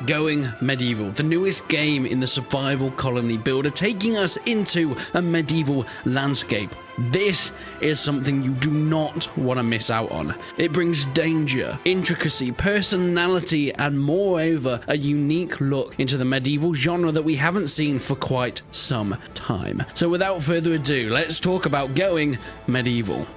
Going Medieval, the newest game in the survival colony builder, taking us into a medieval landscape. This is something you do not want to miss out on. It brings danger, intricacy, personality, and moreover, a unique look into the medieval genre that we haven't seen for quite some time. So without further ado, let's talk about Going Medieval.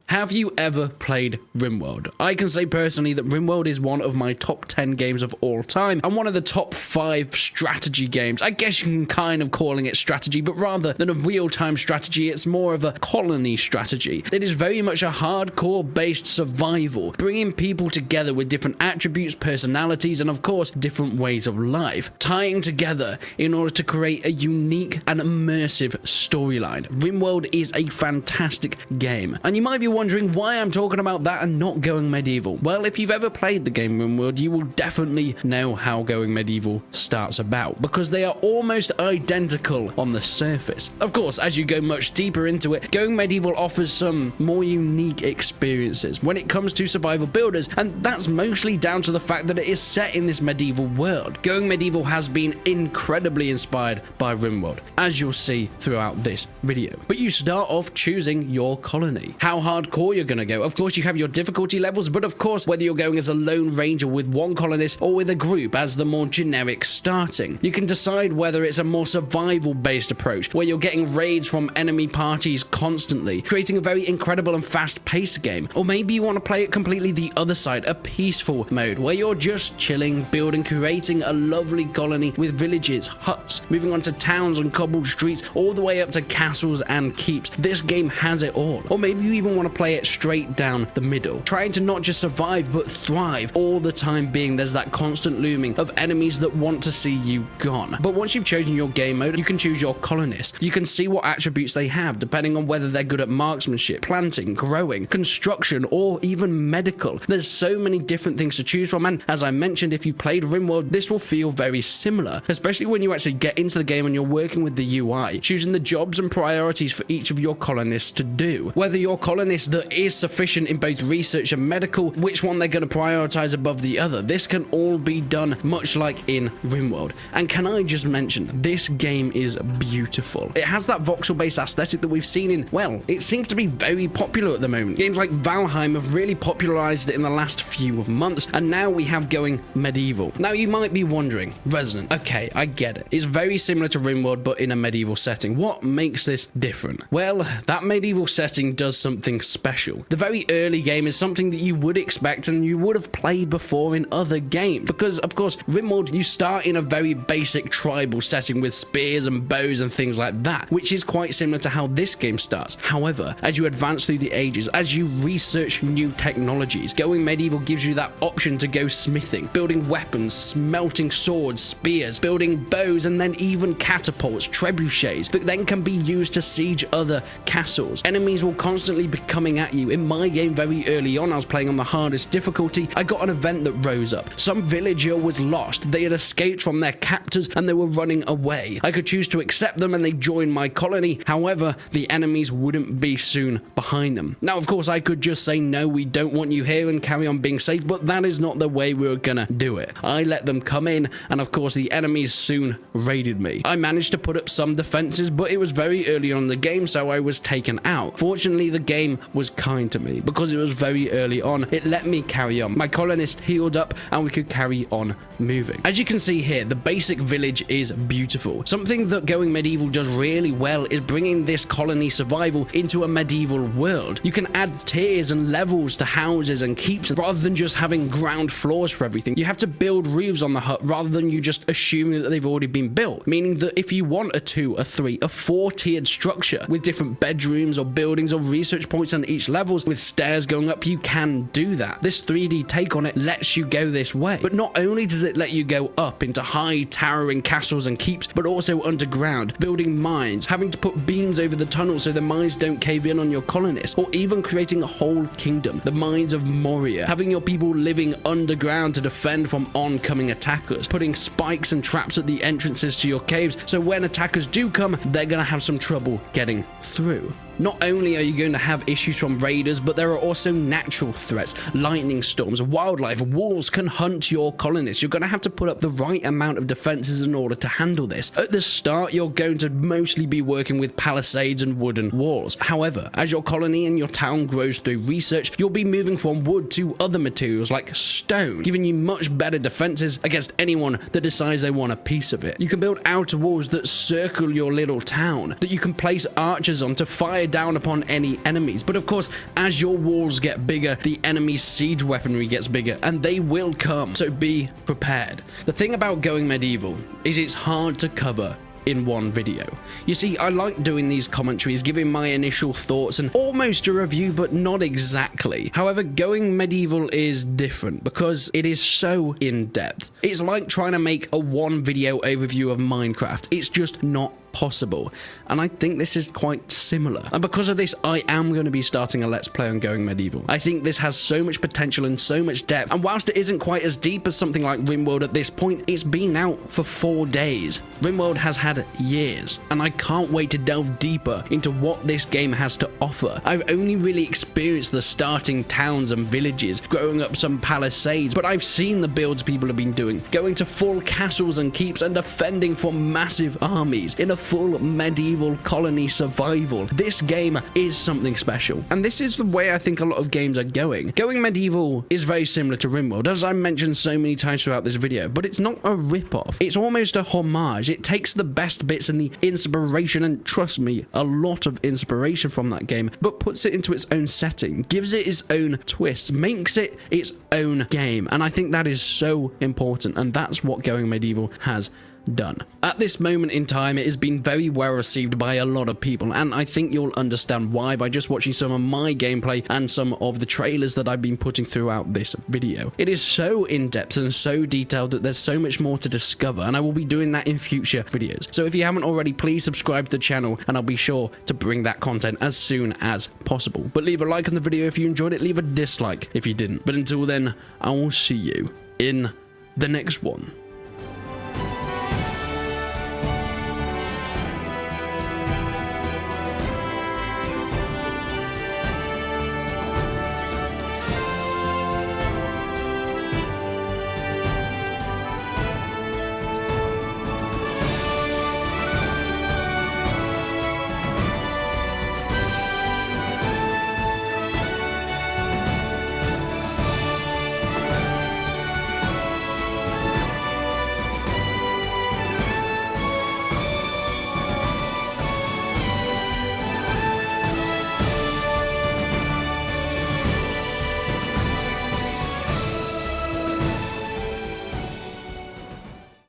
Have you ever played Rimworld? I can say personally that Rimworld is one of my top 10 games of all time and one of the top 5 strategy games. I guess you can kind of calling it strategy, but rather than a real-time strategy, it's more of a colony strategy. It is very much a hardcore-based survival, bringing people together with different attributes, personalities, and of course, different ways of life, tying together in order to create a unique and immersive storyline. Rimworld is a fantastic game, and you might be wondering why I'm talking about that and not Going Medieval. Well, if you've ever played the game Rimworld, you will definitely know how Going Medieval starts about, because they are almost identical on the surface. Of course, as you go much deeper into it, Going Medieval offers some more unique experiences when it comes to survival builders, and that's mostly down to the fact that it is set in this medieval world. Going Medieval has been incredibly inspired by Rimworld, as you'll see throughout this video. But you start off choosing your colony. How hardcore you're going to go. Of course, you have your difficulty levels, but of course, whether you're going as a lone ranger with one colonist or with a group as the more generic starting, you can decide whether it's a more survival-based approach, where you're getting raids from enemy parties constantly, creating a very incredible and fast-paced game. Or maybe you want to play it completely the other side, a peaceful mode, where you're just chilling, building, creating a lovely colony with villages, huts, moving on to towns and cobbled streets, all the way up to castles and keeps. This game has it all. Or maybe you even want to play it straight down the middle, trying to not just survive but thrive, all the time being there's that constant looming of enemies that want to see you gone. But once you've chosen your game mode, you can choose your colonist. You can see what attributes they have depending on whether they're good at marksmanship, planting, growing, construction, or even medical. There's so many different things to choose from, and as I mentioned, if you played Rimworld, this will feel very similar, especially when you actually get into the game and you're working with the UI, choosing the jobs and priorities for each of your colonists to do. Whether your colonist that is sufficient in both research and medical, which one they're going to prioritize above the other. This can all be done much like in Rimworld. And can I just mention, this game is beautiful. It has that voxel-based aesthetic that we've seen in, well, it seems to be very popular at the moment. Games like Valheim have really popularized it in the last few months, and now we have Going Medieval. Now you might be wondering, Resonant, okay, I get it. It's very similar to Rimworld, but in a medieval setting. What makes this different? Well, that medieval setting does something special. The very early game is something that you would expect and you would have played before in other games, because of course Rimworld, you start in a very basic tribal setting with spears and bows and things like that, which is quite similar to how this game starts. However, as you advance through the ages, as you research new technologies, Going Medieval gives you that option to go smithing, building weapons, smelting swords, spears, building bows, and then even catapults, trebuchets that then can be used to siege other castles. Enemies will constantly be coming at you. In my game very early on, I was playing on the hardest difficulty, I got an event that rose up. Some villager was lost. They had escaped from their captors and they were running away. I could choose to accept them and they joined my colony. However, the enemies wouldn't be soon behind them. Now, of course, I could just say, no, we don't want you here and carry on being safe, but that is not the way we were gonna do it. I let them come in, and of course, the enemies soon raided me. I managed to put up some defenses, but it was very early on in the game, so I was taken out. Fortunately, the game was kind to me because it was very early on. It let me carry on. My colonist healed up and we could carry on moving. As you can see here, the basic village is beautiful. Something that Going Medieval does really well is bringing this colony survival into a medieval world. You can add tiers and levels to houses and keeps rather than just having ground floors for everything. You have to build roofs on the hut rather than you just assuming that they've already been built, meaning that if you want a 2, a 3, a 4-tiered structure with different bedrooms or buildings or research points on each levels with stairs going up, you can do that. This 3D take on it lets you go this way. But not only does it let you go up into high towering castles and keeps, but also underground, building mines, having to put beams over the tunnels so the mines don't cave in on your colonists, or even creating a whole kingdom, the mines of Moria, having your people living underground to defend from oncoming attackers, putting spikes and traps at the entrances to your caves so when attackers do come, they're gonna have some trouble getting through. Not only are you going to have issues from raiders, but there are also natural threats, lightning storms, wildlife, wolves can hunt your colonists. You're going to have to put up the right amount of defenses in order to handle this. At the start, you're going to mostly be working with palisades and wooden walls. However, as your colony and your town grows through research, you'll be moving from wood to other materials like stone, giving you much better defenses against anyone that decides they want a piece of it. You can build outer walls that circle your little town, that you can place archers on to fire down upon any enemies. But of course, as your walls get bigger, the enemy's siege weaponry gets bigger, and they will come, so be prepared. The thing about going medieval is it's hard to cover in one video. You see, I like doing these commentaries, giving my initial thoughts and almost a review, but not exactly. However, going medieval is different because it is so in-depth. It's like trying to make a one video overview of Minecraft. It's just not possible, and I think this is quite similar, and because of this I am going to be starting a let's play on going medieval. I think this has so much potential and so much depth, and whilst it isn't quite as deep as something like Rimworld at this point, it's been out for 4 days. Rimworld has had years, and I can't wait to delve deeper into what this game has to offer. I've only really experienced the starting towns and villages, growing up some palisades, but I've seen the builds people have been doing, going to full castles and keeps and defending from massive armies in a full medieval colony survival. This game is something special, and this is the way I think a lot of games are going. Going medieval is very similar to Rimworld, as I mentioned so many times throughout this video, but it's not a rip-off. It's almost a homage. It takes the best bits and the inspiration, and trust me, a lot of inspiration from that game, but puts it into its own setting, gives it its own twist, makes it its own game, and I think that is so important, and that's what going medieval has done. At this moment in time, it has been very well received by a lot of people, and I think you'll understand why by just watching some of my gameplay and some of the trailers that I've been putting throughout this video. It is so in-depth and so detailed that there's so much more to discover, and I will be doing that in future videos. So if you haven't already, please subscribe to the channel, and I'll be sure to bring that content as soon as possible. But leave a like on the video if you enjoyed it, leave a dislike if you didn't. But until then, I will see you in the next one.